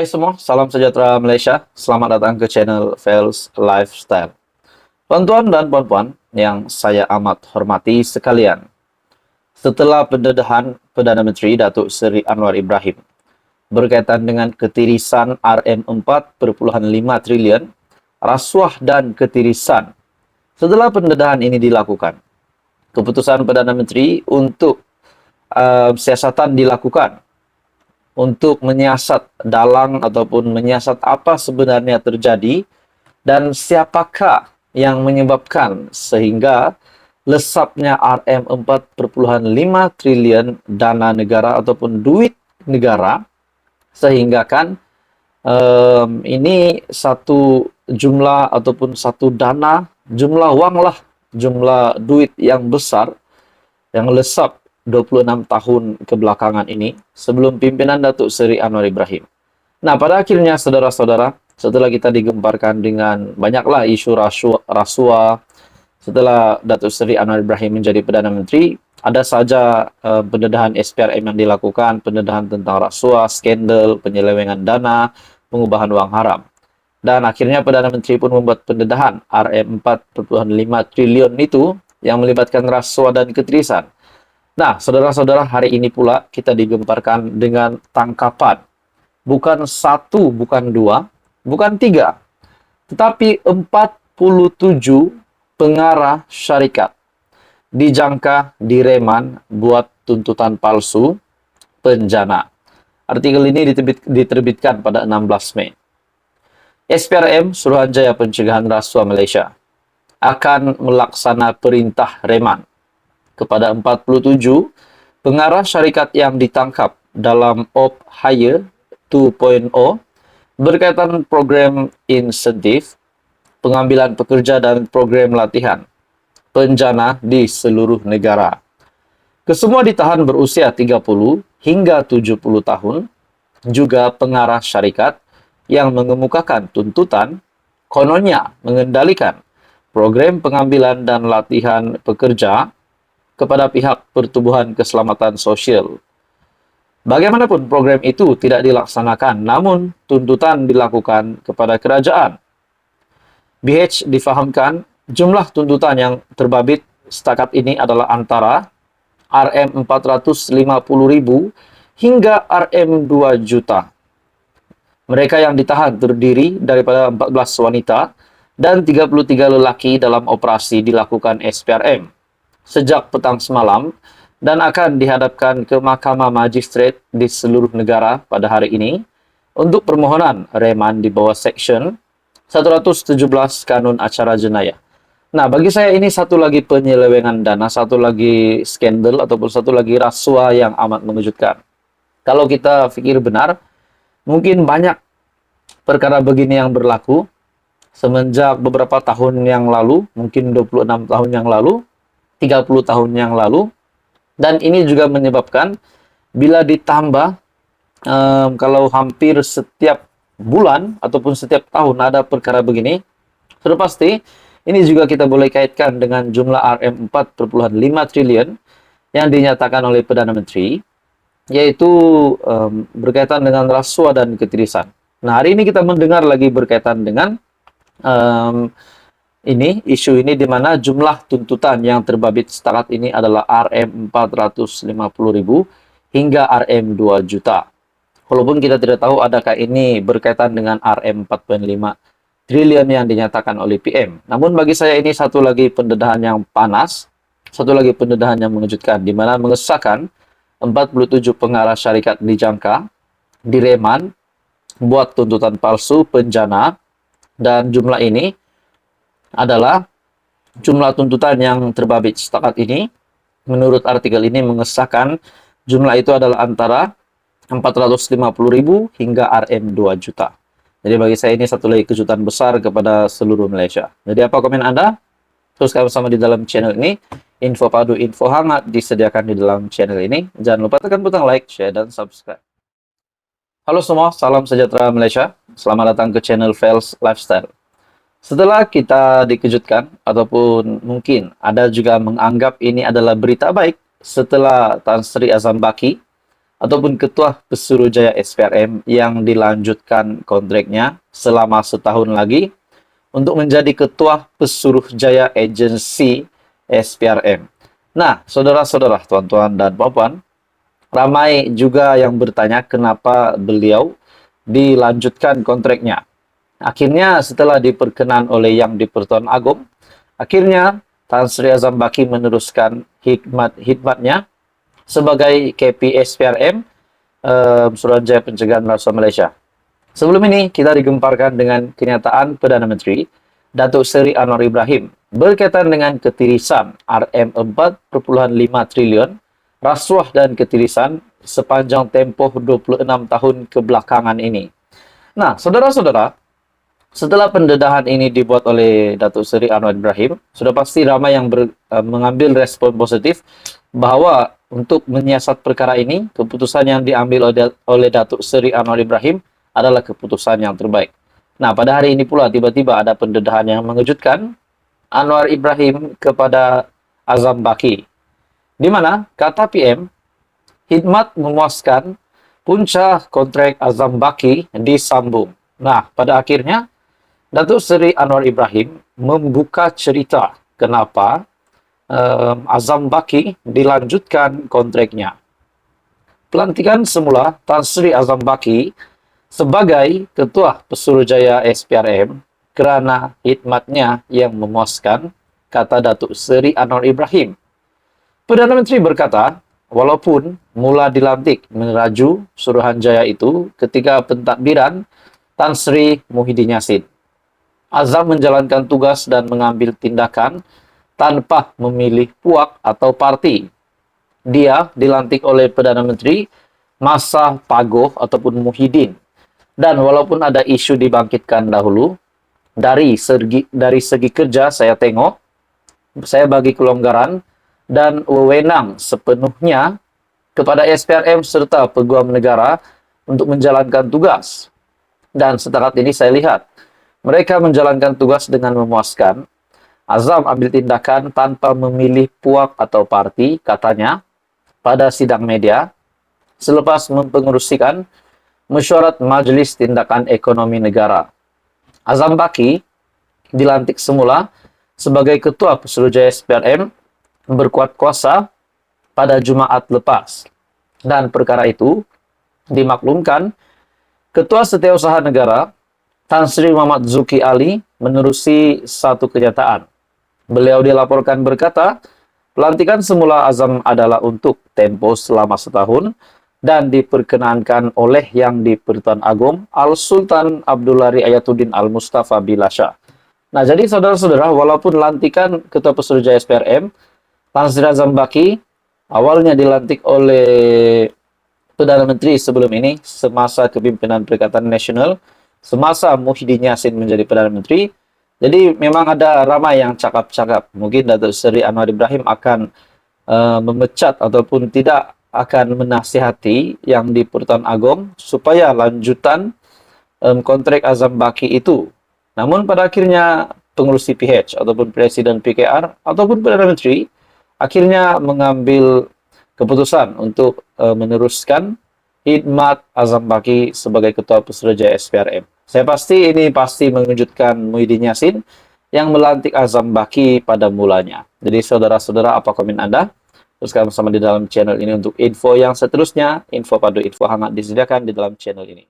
Hai semua, salam sejahtera Malaysia. Selamat datang ke channel Fels Lifestyle. Tuan-tuan dan puan-puan yang saya amat hormati sekalian. Setelah pendedahan Perdana Menteri Datuk Seri Anwar Ibrahim berkaitan dengan ketirisan RM4.5 triliun, rasuah dan ketirisan. Setelah pendedahan ini dilakukan, keputusan Perdana Menteri untuk siasatan dilakukan untuk menyiasat dalang ataupun menyiasat apa sebenarnya terjadi dan siapakah yang menyebabkan sehingga lesapnya RM4.5 triliun dana negara ataupun duit negara, sehingga kan ini satu jumlah ataupun satu dana, jumlah wang lah, jumlah duit yang besar yang lesap 26 tahun kebelakangan ini sebelum pimpinan Datuk Seri Anwar Ibrahim. Nah, pada akhirnya saudara-saudara, setelah kita digemparkan dengan banyaklah isu rasuah, setelah Datuk Seri Anwar Ibrahim menjadi Perdana Menteri, ada saja pendedahan SPRM yang dilakukan, pendedahan tentang rasuah, skandal, penyelewengan dana, pengubahan wang haram. Dan akhirnya Perdana Menteri pun membuat pendedahan RM4.5 triliun itu yang melibatkan rasuah dan ketirisan. Nah, saudara-saudara, hari ini pula kita digemparkan dengan tangkapan. Bukan satu, bukan dua, bukan tiga, tetapi 47 pengarah syarikat dijangka direman buat tuntutan palsu penjana. Artikel ini diterbitkan pada 16 Mei. SPRM, Suruhanjaya Pencegahan Rasuah Malaysia, akan melaksana perintah reman kepada 47 pengarah syarikat yang ditangkap dalam Op Hire 2.0 berkaitan program insentif, pengambilan pekerja dan program latihan penjana di seluruh negara. Kesemua ditahan berusia 30 hingga 70 tahun, juga pengarah syarikat yang mengemukakan tuntutan kononnya mengendalikan program pengambilan dan latihan pekerja kepada pihak Pertubuhan Keselamatan Sosial. Bagaimanapun program itu tidak dilaksanakan, namun tuntutan dilakukan kepada kerajaan. BH difahamkan jumlah tuntutan yang terbabit setakat ini adalah antara RM450.000 hingga RM2 juta. Mereka yang ditahan terdiri daripada 14 wanita dan 33 lelaki dalam operasi dilakukan SPRM sejak petang semalam dan akan dihadapkan ke Mahkamah Magistrat di seluruh negara pada hari ini untuk permohonan reman di bawah Seksyen 117 Kanun Acara Jenayah. Nah, bagi saya ini satu lagi penyelewengan dana, satu lagi skandal ataupun satu lagi rasuah yang amat mengejutkan. Kalau kita pikir benar, mungkin banyak perkara begini yang berlaku semenjak beberapa tahun yang lalu, mungkin 26 tahun yang lalu, 30 tahun yang lalu, dan ini juga menyebabkan bila ditambah kalau hampir setiap bulan ataupun setiap tahun ada perkara begini, sudah pasti ini juga kita boleh kaitkan dengan jumlah RM4.5 triliun yang dinyatakan oleh Perdana Menteri, yaitu berkaitan dengan rasuah dan ketirisan. Nah, hari ini kita mendengar lagi berkaitan dengan isu ini di mana jumlah tuntutan yang terbabit setakat ini adalah RM450.000 hingga RM2 juta. Walaupun kita tidak tahu adakah ini berkaitan dengan RM4.5 triliun yang dinyatakan oleh PM. Namun bagi saya ini satu lagi pendedahan yang panas, satu lagi pendedahan yang mengejutkan, di mana mengesahkan 47 pengarah syarikat dijangka direman buat tuntutan palsu penjana, dan jumlah ini adalah jumlah tuntutan yang terbabit setakat ini. Menurut artikel ini mengesahkan jumlah itu adalah antara 450.000 hingga RM2 juta. Jadi bagi saya ini satu lagi kejutan besar kepada seluruh Malaysia. Jadi apa komen Anda? Teruskan bersama di dalam channel ini. Info padu, info hangat disediakan di dalam channel ini. Jangan lupa tekan butang like, share, dan subscribe. Halo semua, salam sejahtera Malaysia. Selamat datang ke channel Fels Lifestyle. Setelah kita dikejutkan, ataupun mungkin ada juga menganggap ini adalah berita baik setelah Tan Sri Azam Baki ataupun Ketua Pesuruhjaya SPRM yang dilanjutkan kontraknya selama setahun lagi untuk menjadi Ketua Pesuruhjaya Agensi SPRM. Nah, saudara-saudara, tuan-tuan dan puan-puan, ramai juga yang bertanya kenapa beliau dilanjutkan kontraknya. Akhirnya setelah diperkenan oleh Yang di-Pertuan Agong, akhirnya Tan Sri Azam Baki meneruskan hikmatnya sebagai KP SPRM, Suruhanjaya Pencegahan Rasuah Malaysia. Sebelum ini, kita digemparkan dengan kenyataan Perdana Menteri Datuk Seri Anwar Ibrahim berkaitan dengan ketirisan RM4.5 triliun rasuah dan ketirisan sepanjang tempoh 26 tahun kebelakangan ini. Nah, saudara-saudara, setelah pendedahan ini dibuat oleh Datuk Seri Anwar Ibrahim, sudah pasti ramai yang mengambil respon positif bahwa untuk menyiasat perkara ini, keputusan yang diambil oleh Datuk Seri Anwar Ibrahim adalah keputusan yang terbaik. Nah, pada hari ini pula tiba-tiba ada pendedahan yang mengejutkan Anwar Ibrahim kepada Azam Baki, di mana kata PM, khidmat memuaskan, punca kontrak Azam Baki disambung. Nah, pada akhirnya Datuk Seri Anwar Ibrahim membuka cerita kenapa Azam Baki dilanjutkan kontraknya. Pelantikan semula Tan Sri Azam Baki sebagai Ketua Pesuruhjaya SPRM kerana khidmatnya yang memuaskan, kata Datuk Seri Anwar Ibrahim. Perdana Menteri berkata, walaupun mula dilantik meneraju Suruhanjaya itu ketika pentadbiran Tan Sri Muhyiddin Yassin, Azam menjalankan tugas dan mengambil tindakan tanpa memilih puak atau parti. Dia dilantik oleh Perdana Menteri masa Pagoh ataupun Muhyiddin. Dan walaupun ada isu dibangkitkan dahulu, dari segi kerja saya tengok, saya bagi kelonggaran dan wewenang sepenuhnya kepada SPRM serta Peguam Negara untuk menjalankan tugas. Dan setakat ini saya lihat, mereka menjalankan tugas dengan memuaskan. Azam ambil tindakan tanpa memilih puak atau parti, katanya, pada sidang media, selepas mempengerusikan Mesyuarat Majlis Tindakan Ekonomi Negara. Azam Baki dilantik semula sebagai Ketua Pesuruhjaya SPRM berkuat kuasa pada Jumaat lepas. Dan perkara itu dimaklumkan Ketua Setiausaha Negara Tan Sri Muhammad Zulkifli Ali menerusi satu kenyataan. Beliau dilaporkan berkata, pelantikan semula Azam adalah untuk tempo selama setahun dan diperkenankan oleh Yang di-Pertuan Agong Al-Sultan Abdullari Ayatuddin Al-Mustafa Bilasha. Nah, jadi saudara-saudara, walaupun lantikan Ketua Pesuruhjaya SPRM, Tan Sri Azam Baki awalnya dilantik oleh Perdana Menteri sebelum ini, semasa kepimpinan Perikatan Nasional, semasa Muhyiddin Yassin menjadi Perdana Menteri. Jadi memang ada ramai yang cakap-cakap, mungkin Datuk Seri Anwar Ibrahim akan memecat ataupun tidak akan menasihati Yang di-Pertuan Agong supaya lanjutan kontrak Azam Baki itu. Namun pada akhirnya pengurusi PH ataupun Presiden PKR ataupun Perdana Menteri akhirnya mengambil keputusan untuk meneruskan khidmat Azam Baki sebagai Ketua Pesuruhjaya SPRM. Saya pasti ini pasti mengejutkan Muhyiddin Yassin yang melantik Azam Baki pada mulanya. Jadi saudara-saudara, apa komen Anda? Teruskan bersama di dalam channel ini untuk info yang seterusnya. Info padu, info hangat disediakan di dalam channel ini.